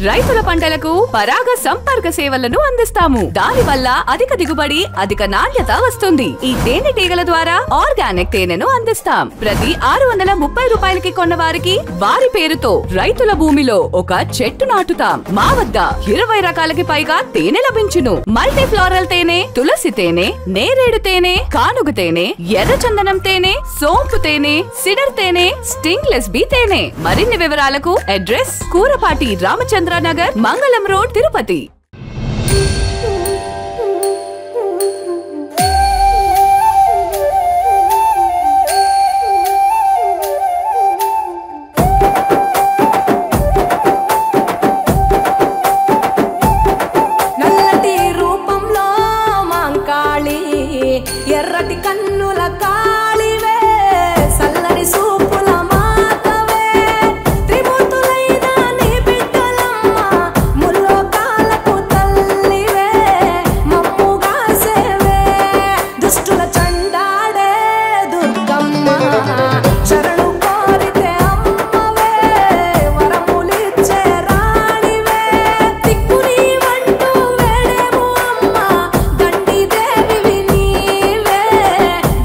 రైతుల పంటలకు పరాగ సంపర్క సేవలను అందిస్తాము. దాని వల్ల అధిక దిగుబడి, అధిక నాణ్యత వస్తుంది. ఈ తేనెటీగల ద్వారా ఆర్గానిక్ తేనెను అందిస్తాం. ప్రతి 630 రూపాయలకి కొన్న వారికి వారి పేరుతో రైతుల భూమిలో ఒక చెట్టు నాటుతాం. మా వద్ద 20 రకాలకి పైగా తేనె లభించును. మల్టీ ఫ్లోరల్ తేనె, తులసి తేనె, నేరేడు తేనె, కానుగ తేనె, ఎర్రచందనం తేనె, సోంపు తేనె, సిడర్ తేనె, స్టింగ్లెస్ బీ తేనె. మరిన్ని వివరాలకు అడ్రస్ కూరపాటి రామచంద్రనగర్, మంగళం రోడ్, తిరుపతి. నల్లటి రూపంలో మాంకాళి, ఎర్రటి కన్నుల కాళివే, సల్లని సూపుల మాతవే, త్రిమూర్తులైన నీ బిడ్డలమ్మ, ముల్లోకాలకు తల్లివే, మమ్ముగా సేవే, దుష్టుల చండాడే దుర్గమ్మ, శరణు కోరితే అమ్మవే, వరములిచ్చే రాణివే, దిక్కు నీవంటూ వేడేము అమ్మ, దండి దేవివి నీవే,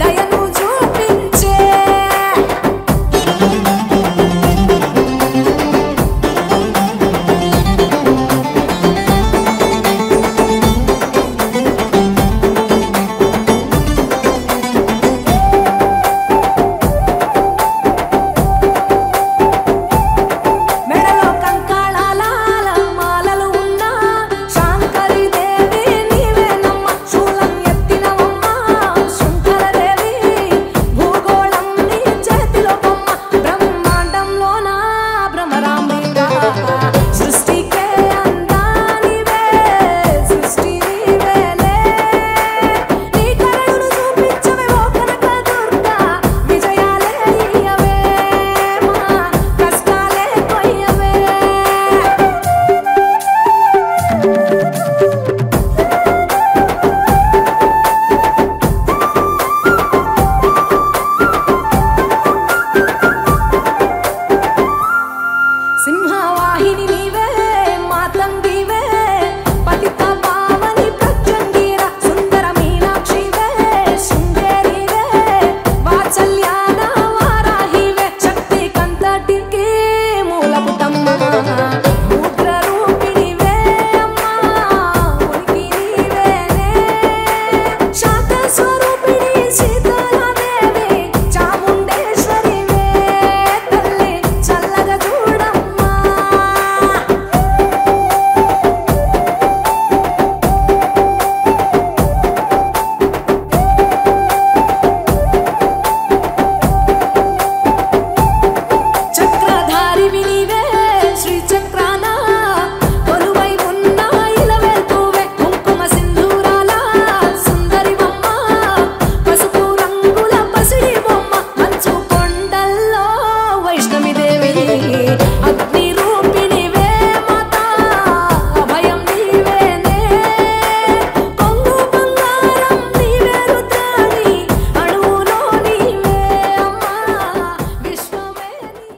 దయను చూపించే. మెడలో కంకణాల మాలలు ఉన్న శాంకరి దేవి నీవేనమ్మ, శూలం ఎత్తినవమ్మ శంకరదేవి, భూగోళం నీ చేతిలో బొమ్మ, బ్రహ్మాండంలోన భ్రమరాంబిక, సృష్టికే అందానివే, సృష్టి నీవేలే, నీ కరుణను చూపించవే ఓ కనక దుర్గా, విజయాలే ఇయ్యవే, మా కష్టాలే కొయ్యవే. సింహవాహిని నీవే, మాతంగివే, పతిత పావని ప్రత్యంగిర, సుందర మీనాక్షివే, శృంగేరివే, వాత్సల్యాన వారాహివే, శక్తి కంతటికి మూలపుటమ్మ, ముద్ర రూపిణివే అమ్మా, ఉనికి నీవేనే, శాంత స్వరూపిణి సీతాదేవి, చాముండేశ్వరివే, తల్లి చల్లగా చూడమ్మా. చక్రధారివి నీవే, శ్రీచక్రాన కొలువై ఉన్న ఇలవెల్తువే, కుంకుమ సింధూరాల సుందరి బొమ్మ, పసుపు రంగుల పసిడి బొమ్మ, మంచు కొండల్లో వైష్ణవి దేవి, అగ్ని రూపిణివే మాతా, అభయం నీవేనే, కొంగు బంగారం నీవే రుద్రాణి, అణువులో నీవే అమ్మా, విశ్వమే నీ.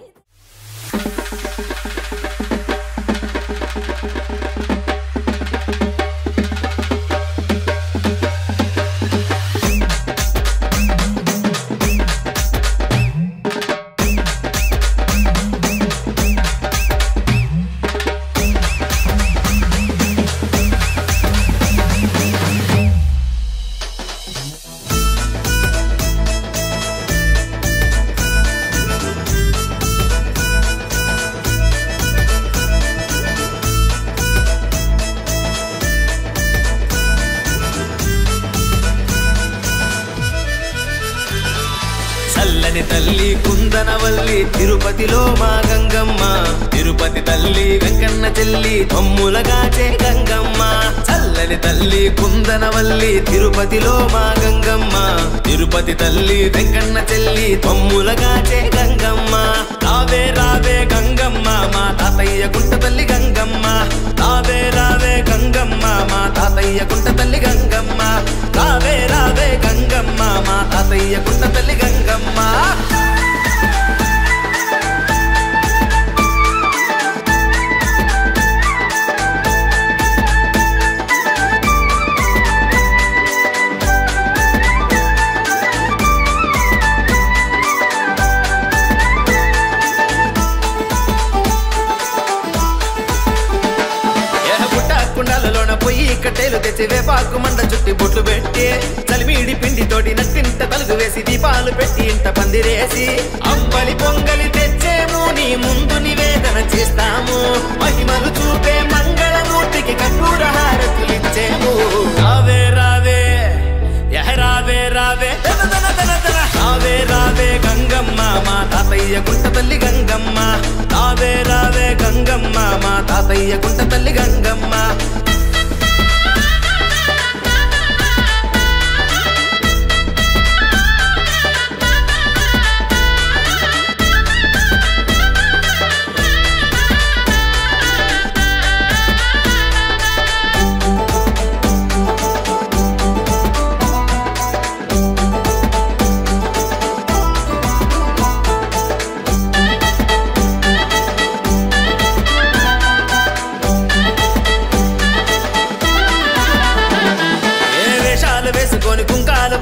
చల్లని తల్లి కుందనవల్లి, తిరుపతిలో మా గంగమ్మ, తిరుపతి తల్లి వెంకన్న చెల్లి, తమ్ములగాచే గంగమ్మ. చల్లని తల్లి కుందనవల్లి, తిరుపతిలో మా గంగమ్మ, తిరుపతి తల్లి వెంకన్న చెల్లి, తమ్ములగాచే గంగమ్మ. రావే రావే గంగమ్మ, మా తాతయ్య గుంట తల్లి గంగమ్మ, రావే రావే గంగమ్మ, మా తాతయ్య గుంట తల్లి గంగమ్మ, రావే రావే గంగమ్మ, మా తాతయ్య గుంట తల్లి గంగమ్మ. కుండాలలోన పొయ్యి కట్టెలు తెచ్చి వేపాకు మండ చుట్టి బొట్లు పెట్టి చలిమీడి పిండితోటి నట్టింట తలుగు వేసి దీపాలు పెట్టి ఇంట పందిరేసి అంబలి పొంగలి తెచ్చేము నీ ముందు నివేదన చేస్తాము మహిమలు చూపే మంగళమూర్తికి కర్పూర హారతులిచ్చేము రావే రావే రావే రావే రావే రావే గంగమ్మ మా తాతయ్య గుంట తల్లి గంగమ్మ రావే రావే గంగమ్మ మా తాతయ్య గుంట తల్లి గంగమ్మ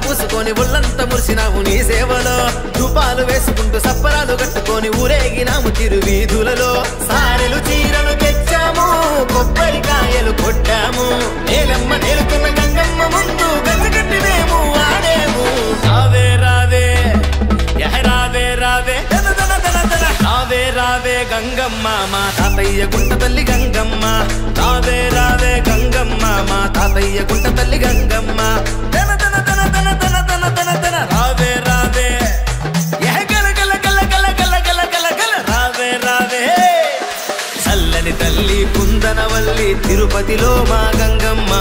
పూసుకొని ఒళ్ళంతా మురిసినాము నీ సేవలో ధూపాలు వేసుకుంటూ సప్పరాలు కట్టుకొని ఊరేగినాము తిరువీధులలో సారెలు చీరలు తెచ్చాము కొబ్బరికాయలు కొట్టాము నేలమ్మ నేలుతున్న గంగమ్మ ముందు గంగగట్టి మేము ఆడేము రావే రావే రావే రావే రావే రావే గంగమ్మ మా తాతయ్య గుంట తల్లి గంగమ్మ రావే రావే గంగమ్మ మా తాతయ్య గుంట తల్లి గంగమ్మ రావే రావే గల గల గల గల గల గల గల గల రావే రావే చల్లని తల్లి కుందనవల్లి తిరుపతిలో మా గంగమ్మ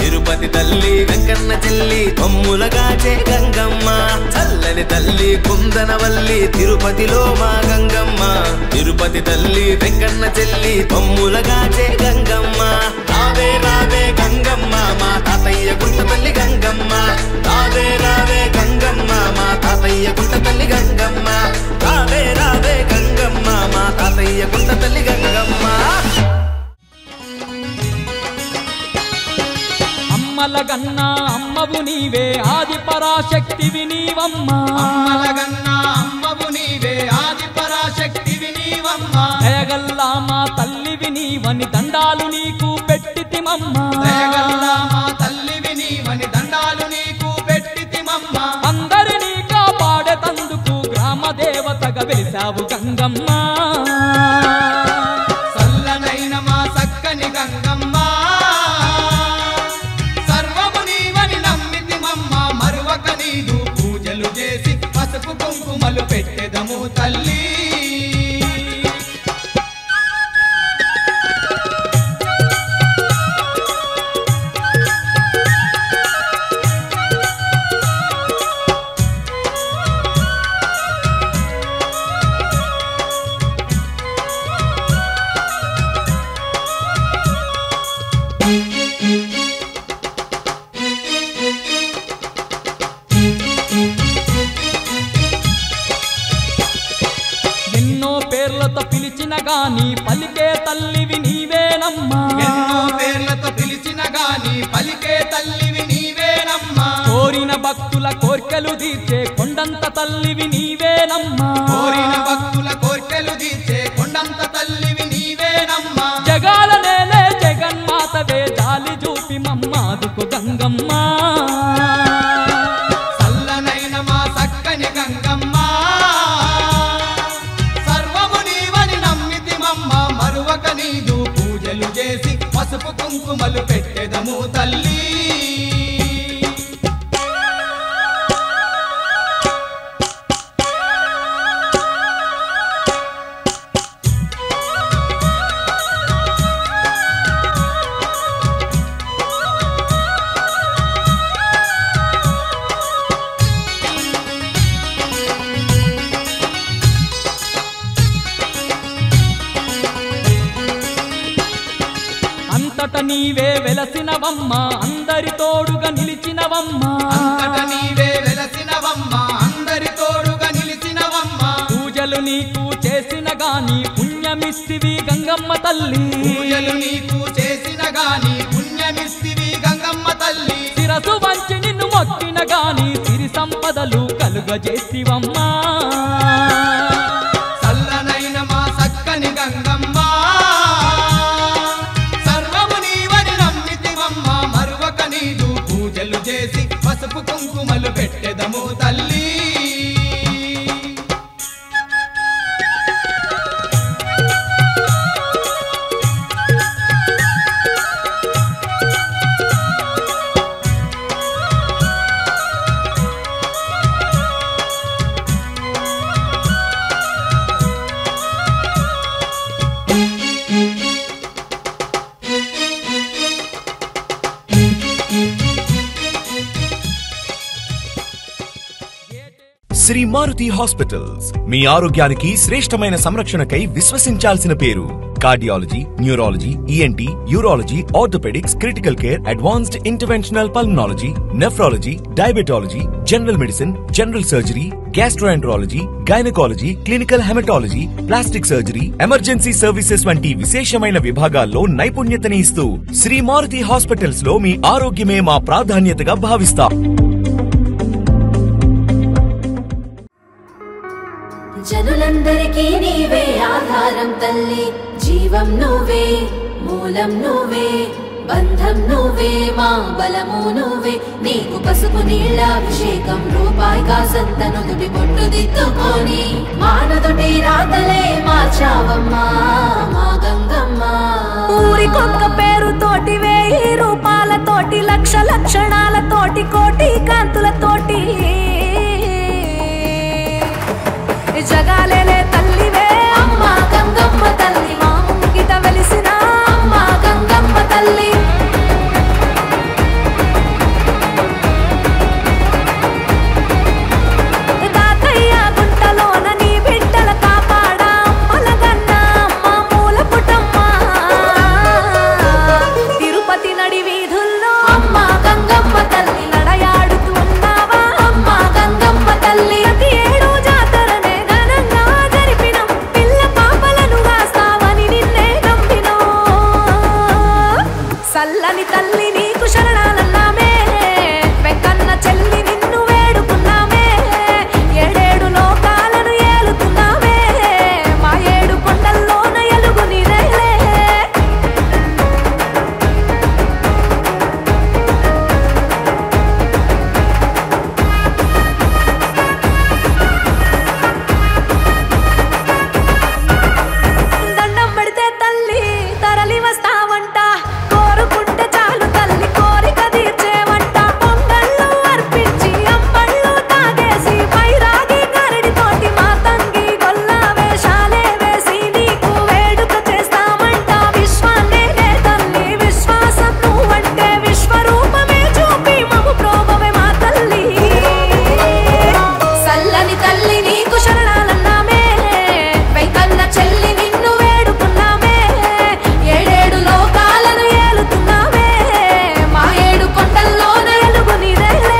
తిరుపతి తల్లి వెంకన్న చెల్లి కొమ్ములగాచే గంగమ్మ చల్లని తల్లి కుందనవల్లి తిరుపతిలో మా గంగమ్మ తిరుపతి తల్లి వెంకన్న చెల్లి కొమ్ములగాచే గంగమ్మ రావే రావే గంగమ్మ మా తాతయ్య గుంట తల్లి గంగమ్మ రావే రావే గంగమ్మ మా తాతయ్య గుంట తల్లి గంగమ్మ రావే రావే గంగమ్మ మా తాతయ్య గుంట తల్లి గంగమ్మ అమ్మలగన్నా అమ్మవు నీవే ఆది పరాశక్తివి నీవమ్మ అమ్మలగన్నా అమ్మవు నీవే ఆది పరాశక్తివి నీవమ్మ దయగల్లా మా తల్లివి నీవని దండాలు నీకు పెట్టితిమమ్మ దయగల్లా మా తల్లివి నీవని దండాలు నీకు పెట్టితిమమ్మ అందరినీ కాపాడేతందుకు గ్రామ దేవతగా వెలిసావు గంగమ్మ సల్లనైన మా సక్కని గంగమ్మ పసుపు కుంకుమలు పెట్టెదము తల్లి గాని పలికే తల్లివి నీవేనమ్మా ఎన్నో పేర్లతో పిలిచిన గాని పలికే తల్లివి నీవేనమ్మా కోరిన భక్తుల కోర్కెలు తీర్చే కొండంత తల్లివి నీవేనమ్మా కోరిన భక్తుల కోర్కెలు తీర్చే కొండంత తల్లివి నీవేనమ్మా జగాల నేలే జగన్మాతవే జాలి చూపి మమ్మాదుకు గంగమ్మ సల్లనైన మా సక్కని గంగమ్మ పూజలు చేసి పసుపు కుంకుమలు పెట్టెదము తల్లి అంతట నీవే వెలసినవమ్మ అందరి తోడుగా నిలిచినవమ్మ అంతట నీవే వెలసినవమ్మ అందరి తోడుగా నిలిచినవమ్మ పూజలు నీకు చేసిన గాని పుణ్యమిస్తివి గంగమ్మ తల్లి పూజలు నీకు చేసిన గాని పుణ్యమిస్తివి గంగమ్మ తల్లి శిరసు వంచి నిన్ను మొక్కిన గాని సిరి సంపదలు కలుగజేసివమ్మ సల్లనైన మా సక్కని గంగమ్మ సర్వము నీవని శ్రీ మారుతి హాస్పిటల్స్ మీ ఆరోగ్యానికి శ్రేష్టమైన సంరక్షణకై విశ్వసించాల్సిన పేరు. Cardiology, neurology, ENT, urology, orthopaedics, critical care, advanced interventional pulmonology, nephrology, diabetology, general medicine, general surgery, gastroenterology, gynaecology, clinical haematology, plastic surgery, emergency services వంటి విశేషమైన విభాగాల్లో నైపుణ్యతని ఇస్తూ శ్రీ మారుతి హాస్పిటల్స్ లో మీ ఆరోగ్యమే మా ప్రాధాన్యతగా భావిస్తాం. జనులందరికీ నీవే ఆధారం తల్లి, జీవం నువ్వే, మూలం నువ్వే, బంధం నువ్వే, మా బలము నువ్వే. నీకు పసుపు నీళ్ళాభిషేకం, రూపాయి కాసంతను దుటి పొట్టు దిద్దుకొని మానదుటి రాతలే మార్చావమ్మా మా గంగమ్మ. ఊరికొక్క పేరుతోటి, 1000 రూపాయలతోటి, లక్ష లక్షణాలతోటి, కోటి కాంతులతోటి జగాలేలే తల్లివే అమ్మ గంగమ్మ తల్లి. మా ముంగిట వెలిసిన అమ్మ గంగమ్మ తల్లి. తాతయ్య గుంటలోన నీ బిడ్డల కాపాడా అమ్మలగన్న అమ్మ మూల పుటమ్మ. తిరుపతి నడి వీధుల్లో అమ్మ గంగమ్మ తల్లి, నడయాడుతూ ఉన్నావా అమ్మ గంగమ్మ తల్లి. ప్రతి ఏడు జాతరనే ఘనంగా జరిపినం, పిల్ల పాపలను కాస్తావని నిన్నే నమ్మినం. సల్లని తల్లి నీకు శరణాలన్నామే, వెంకన్న చెల్లి నిన్ను వేడుకున్నామే. 7 లోకాలను ఏలుతున్నామే, మా 7 కొండల్లోన ఎలుగు నీదేలే. దండం పెడితే తల్లి తరలి వస్తావంట, కోరుకుంటే చాలు తల్లి కోరిక తీర్చేవంట. పొంగళ్ళు అర్పించి అంబళ్ళు తాగేసి, పైరాగి గరడితోటి మా తంగి గొల్ల వేషాలే వేసి నీకు వేడుక చేస్తామంట. విశ్వాన్నే తల్లి విశ్వాసం నువ్వంటే, విశ్వరూపమే చూపి మము ప్రోభవే మా తల్లి. సల్లని తల్లి నీకు శరణాలన్నామే, వెంకన్న చెల్లి నిన్ను వేడుకున్నామే. 7 లోకాలను ఏలుతున్నామే, మా 7 కొండల్లోన ఎలుగు నీదేలే.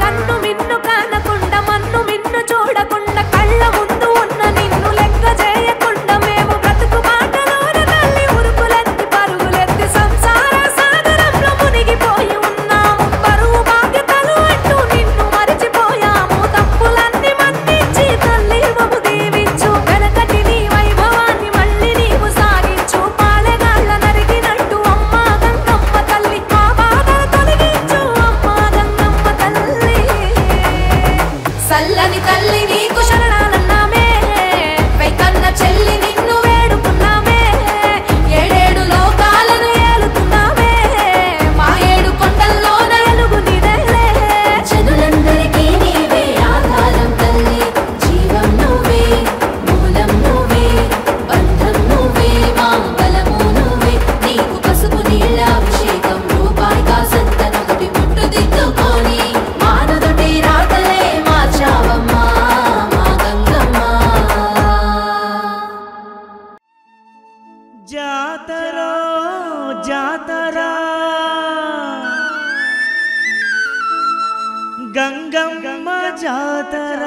కన్ను మిన్ను కానకుండా, మన్ను మిన్ను చూడకుండా, కళ్ళ ముందు ఉన్న నిన్ను లెక్క చేయకుండా, మేము బ్రతుకు బాటలోన తల్లి ఉరుకులెత్తి పరుగులెత్తి సంసార సాగరంలో మునిగిపోయి ఉన్నాము. బరువు బాధ్యతలు అంటూ నిన్ను మరిచిపోయాము. తప్పులన్నీ మన్నించి తల్లి మము దీవించు, వెనకటి నీ వైభవాన్ని మళ్ళీ నీవు సాగించు. పాలెగాళ్ళ నరిగినట్టు అమ్మ గంగమ్మ తల్లి, మా బాధలు తొలగించు అమ్మ గంగమ్మ తల్లి. సల్లని తల్లి నీకు శరణాలన్నామే, వెంకన్న చెల్లి నిన్ను వేడుకున్నామే. 7 లోకాలను ఏలుతున్నామే, మా 7 కొండల్లోన ఎలుగు నీదేలే. జనులందరికీ నీవే ఆధారం తల్లి, జీవం నువ్వే, మూలం నువ్వే, బంధం నువ్వే, మా బలము నువ్వే. నీకు పసుపు నీళ్ళాభిషేకం, రూపాయి కాసంతను దుటి పొట్టు దిద్దుకొని మానదుటి రాతలే మార్చావమ్మా మా గంగమ్మ. జాతరో జాతర గంగమ్మ జాతర,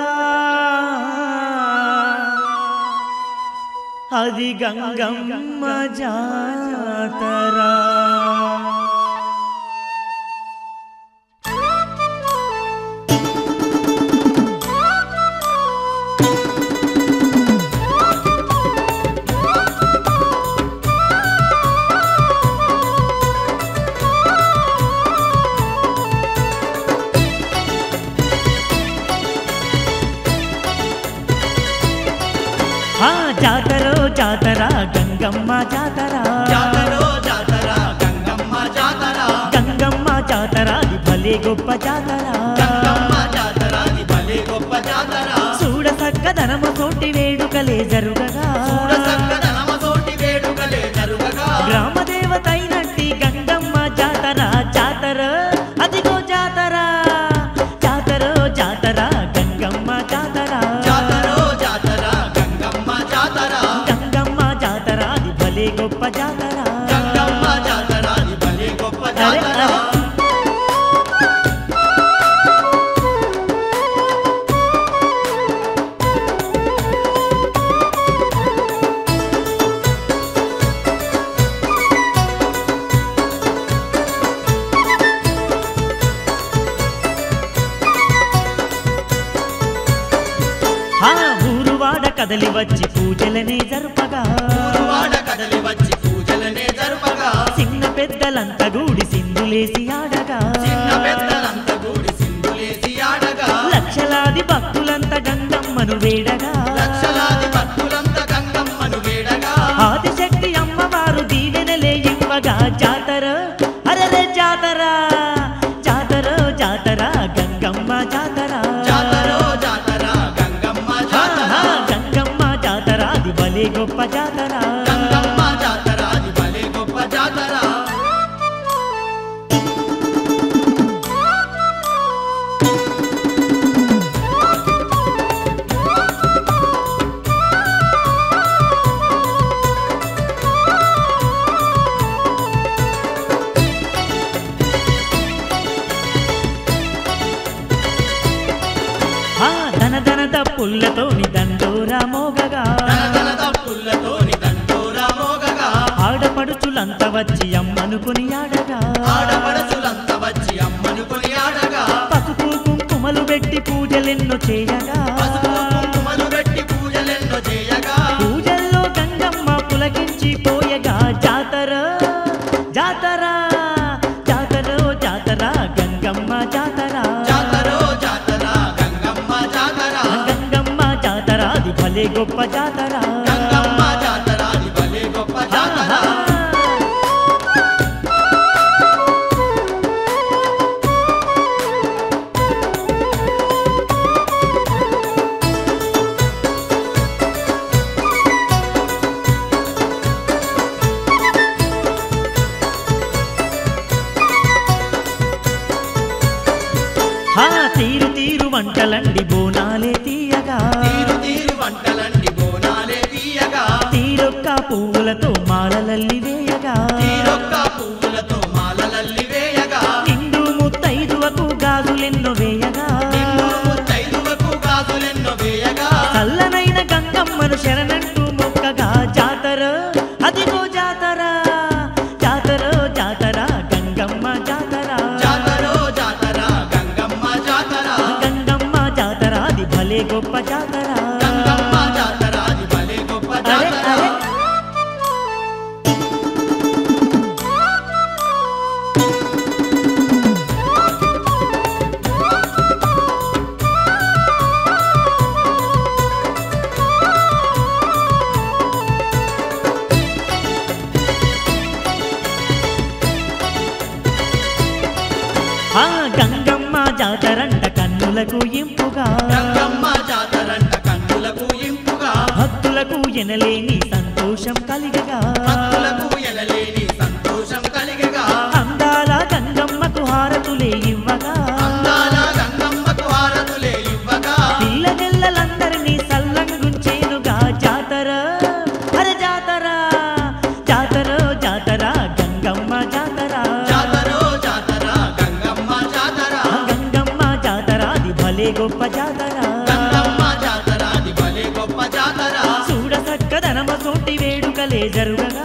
అది గంగమ్మ జాతర. జాతరో జాతర గంగమ్మ జాతర, జాతరో జాతర గంగమ్మ జాతర, గంగమ్మ జాతర భలే గొప్ప జాతర గంగమ్మ జాతర అది భలే గొప్ప జాతర చూడ చక్కదనము తోటి వేడుకలే జరుగగా గ్రామ దేవతైనట్టి గంగమ్మ జాతర జాతర అదిగో జాతర జాతర జాతర గంగమ్మ జాతర జాతర గంగమ్మ జాతర గంగమ్మ జాతర అది భలే గొప్ప జాతర గంగమ్మ జాతర అది భలే గొప్ప జాతర కదలి వచ్చి పూజలనే జరుపగా చిన్న పెద్దలంతా గూడి సింధులేసి ఆడగా లక్షలాది భక్తులంతా గంగమ్మను వేడగా ఆదిశక్తి అమ్మవారు దీవెనలే ఇవ్వగా జాతర అరరే జాతర జాతర జాతర గంగమ్మ జాతర భలే గొప్ప జాతర గంగమ్మ జాతర అది భలే గొప్ప జాతర ధన ధన దప్పులతోని దండోరా మోగగా ఆడపడుచులంతా వచ్చి అమ్మను కొనియాడగా పసుపు కుంకుమలు పెట్టి పూజలెన్నో చేయగా పూజల్లో గంగమ్మ పులకించి పోయగా జాతర జాతర జాతర జాతర గంగమ్మ జాతర గంగమ్మ జాతర అది భలే గొప్ప జాతర గంగమ్మ జాతర అది భలే గొప్ప జాతర తీరు తీరు వంటలండి బోనాలే తీయగా తీరొక్క పువ్వులతో మాలలల్లి వేయగా నిండు ముత్తైదువకు గాజులెన్నో వేయగా చల్లనైన గంగమ్మను శరణంటూ మొక్కగా జాతర అదిగో జాతర జాతర జాతర గంగమ్మ జాతర గంగమ్మ జాతర అది భలే గొప్ప జాతర గంగమ్మ జాతరంట కన్నులకు ఇంపుగా భక్తులకు ఎనలేని సంతోషం కలిగగా అందాల గంగమ్మకు హారతులే ఇవ్వగా పిల్లగెల్లలందరినీ సల్లంగుంచేనుగా జాతర అరే జాతర జాతర జాతర గంగమ్మ జాతర గంగమ్మ జాతర అది భలే గొప్ప జాతర చూడ చక్కదనమ తోటి వేడుకలే జరుగగా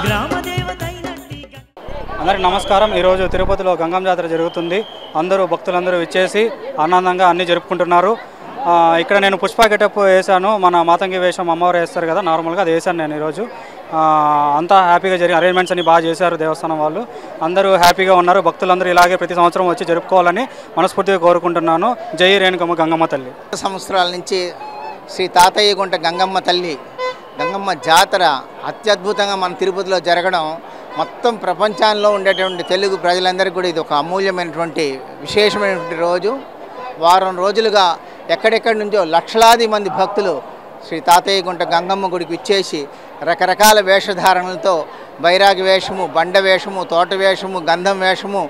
గ్రామ దేవతైనట్టి అందరికీ నమస్కారం. ఈరోజు తిరుపతిలో గంగమ్మ జాతర జరుగుతుంది. అందరూ భక్తులందరూ విచ్చేసి ఆనందంగా అన్నీ జరుపుకుంటున్నారు. ఇక్కడ నేను పుష్ప గెటప్ వేశాను. మన మాతంగి వేషం అమ్మవారు వేస్తారు కదా, నార్మల్గా అది వేశాను నేను ఈరోజు. అంతా హ్యాపీగా జరిగి అరేంజ్మెంట్స్ అన్ని బాగా చేశారు దేవస్థానం వాళ్ళు. అందరూ హ్యాపీగా ఉన్నారు. భక్తులందరూ ఇలాగే ప్రతి సంవత్సరం వచ్చి జరుపుకోవాలని మనస్ఫూర్తిగా కోరుకుంటున్నాను. జై రేణుకమ్మ గంగమ్మ తల్లి. సంవత్సరాల నుంచి శ్రీ తాతయ్య గుంట గంగమ్మ తల్లి గంగమ్మ జాతర అత్యద్భుతంగా మన తిరుపతిలో జరగడం మొత్తం ప్రపంచంలో ఉండేటువంటి తెలుగు ప్రజలందరికీ కూడా ఇది ఒక అమూల్యమైనటువంటి విశేషమైనటువంటి రోజు. వారం రోజులుగా ఎక్కడెక్కడి నుంచో లక్షలాది మంది భక్తులు శ్రీ తాతయ్య గుంట గంగమ్మ గుడికి ఇచ్చేసి రకరకాల వేషధారణలతో బైరాగి వేషము, బండ వేషము, తోట వేషము, గంధం వేషము,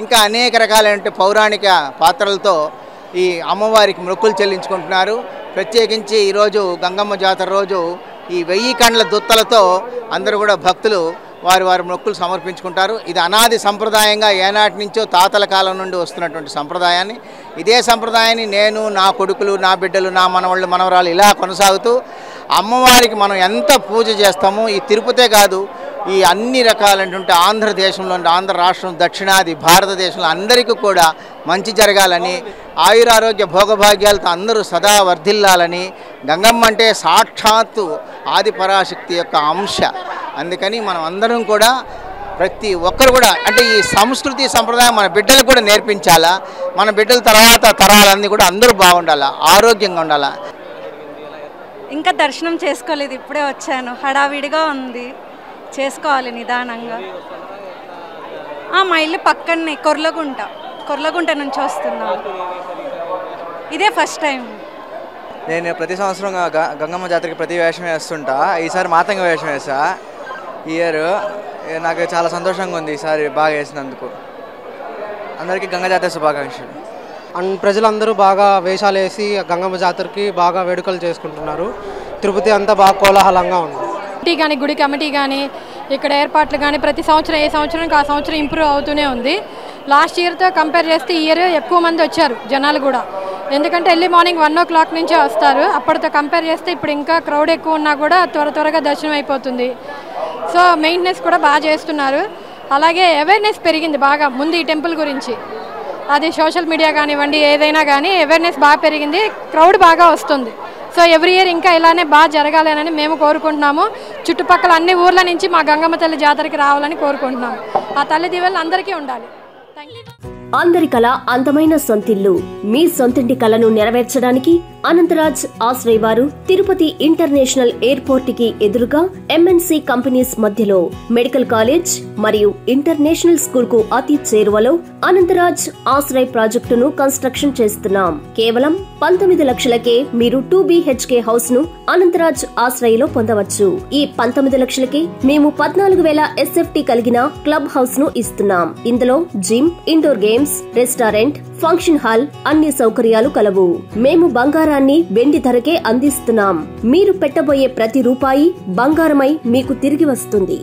ఇంకా అనేక రకాలైన పౌరాణిక పాత్రలతో ఈ అమ్మవారికి మొక్కులు చెల్లించుకుంటున్నారు. ప్రత్యేకించి ఈరోజు గంగమ్మ జాతర రోజు ఈ 1000 కండ్ల దుత్తలతో అందరూ కూడా భక్తులు వారి మొక్కులు సమర్పించుకుంటారు. ఇది అనాది సంప్రదాయంగా ఏనాటి నుంచో తాతల కాలం నుండి వస్తున్నటువంటి సంప్రదాయాన్ని, ఇదే సంప్రదాయాన్ని నేను, నా కొడుకులు, నా బిడ్డలు, నా మనవాళ్ళు, మనవరాలు ఇలా కొనసాగుతూ అమ్మవారికి మనం ఎంత పూజ చేస్తామో ఈ తిరుపతే కాదు, ఈ అన్ని రకాలైనటువంటి ఆంధ్రదేశంలో, ఆంధ్ర రాష్ట్రం, దక్షిణాది భారతదేశంలో అందరికీ కూడా మంచి జరగాలని, ఆయురారోగ్య భోగభాగ్యాలతో అందరూ సదా వర్ధిల్లాలని. గంగమ్మ అంటే సాక్షాత్తు ఆది పరాశక్తి యొక్క అంశ. అందుకని మనం అందరం కూడా ప్రతి ఒక్కరు కూడా అంటే ఈ సంస్కృతి సంప్రదాయం మన బిడ్డలకు కూడా నేర్పించాలా. మన బిడ్డల తర్వాత తరాలన్నీ కూడా అందరూ బాగుండాలా, ఆరోగ్యంగా ఉండాలా. ఇంకా దర్శనం చేసుకోలేదు, ఇప్పుడే వచ్చాను. హడావిడిగా ఉంది, చేసుకోవాలి నిదానంగా. మా ఇల్లు పక్కనే కొర్లగుంట నుంచి వస్తున్నాను. ఇదే ఫస్ట్ టైం. నేను ప్రతి సంవత్సరం గంగమ్మ జాతరకి ప్రతి వేషం వేస్తుంటా. ఈసారి మాతంగ వేషం వేసా. ఇయర్ నాకు చాలా సంతోషంగా ఉంది ఈసారి బాగా వేసినందుకు. అందరికీ గంగ జాతర శుభాకాంక్షలు. ప్రజలందరూ బాగా వేషాలు వేసి గంగమ్మ జాతరకి బాగా వేడుకలు చేసుకుంటున్నారు. తిరుపతి అంతా బాగా కోలాహలంగా ఉంది. కానీ గుడి కమిటీ కానీ ఇక్కడ ఏర్పాట్లు కానీ ప్రతి సంవత్సరం ఏ సంవత్సరానికి ఆ సంవత్సరం ఇంప్రూవ్ అవుతూనే ఉంది. లాస్ట్ ఇయర్తో కంపేర్ చేస్తే ఈ ఇయర్ ఎక్కువ మంది వచ్చారు జనాలు కూడా. ఎందుకంటే ఎర్లీ మార్నింగ్ 1 o'clock నుంచే వస్తారు. అప్పటితో కంపేర్ చేస్తే ఇప్పుడు ఇంకా క్రౌడ్ ఎక్కువ ఉన్నా కూడా త్వరగా దర్శనం అయిపోతుంది. సో మెయింటెనెన్స్ కూడా బాగా చేస్తున్నారు. అలాగే అవేర్నెస్ పెరిగింది బాగా ముందు ఈ టెంపుల్ గురించి. అది సోషల్ మీడియా కానివ్వండి ఏదైనా కానీ అవేర్నెస్ బాగా పెరిగింది, క్రౌడ్ బాగా వస్తుంది. సో ఎవ్రీ ఇయర్ ఇంకా ఇలానే బాగా జరగాలని మేము కోరుకుంటున్నాము. చుట్టుపక్కల అన్ని ఊర్ల నుంచి మా గంగమ్మ తల్లి జాతరకి రావాలని కోరుకుంటున్నాము. ఆ తల్లి దీవెనలు అందరికీ ఉండాలి. అందరి కళ అందమైన సొంతిల్లు. మీ సొంతింటి కలను నెరవేర్చడానికి అనంతరాజ్ ఆశ్రయ్ వారు తిరుపతి ఇంటర్నేషనల్ ఎయిర్పోర్ట్ కి ఎదురుగా MNC కంపెనీస్ మధ్యలో మెడికల్ కాలేజ్ మరియు ఇంటర్నేషనల్ స్కూల్ కు అతి చేరువలో అనంతరాజ్ ఆశ్రయ్ ప్రాజెక్టును కన్స్ట్రక్షన్ చేస్తున్నాం. కేవలం 19 లక్షలకే మీరు 2 BHK హౌస్ ను అనంతరాజ్ ఆశ్రయ్ లో పొందవచ్చు. ఈ 19 లక్షలకే మేము 14,000 SFT కలిగిన క్లబ్ హౌస్ ను ఇస్తున్నాం. ఇందులో gym, indoor games, restaurant, function hall అన్ని సౌకర్యాలు కలవు. మేము బంగారాన్ని వెండి ధరకే అందిస్తున్నాం. మీరు పెట్టబోయే ప్రతి రూపాయి బంగారమై మీకు తిరిగి వస్తుంది.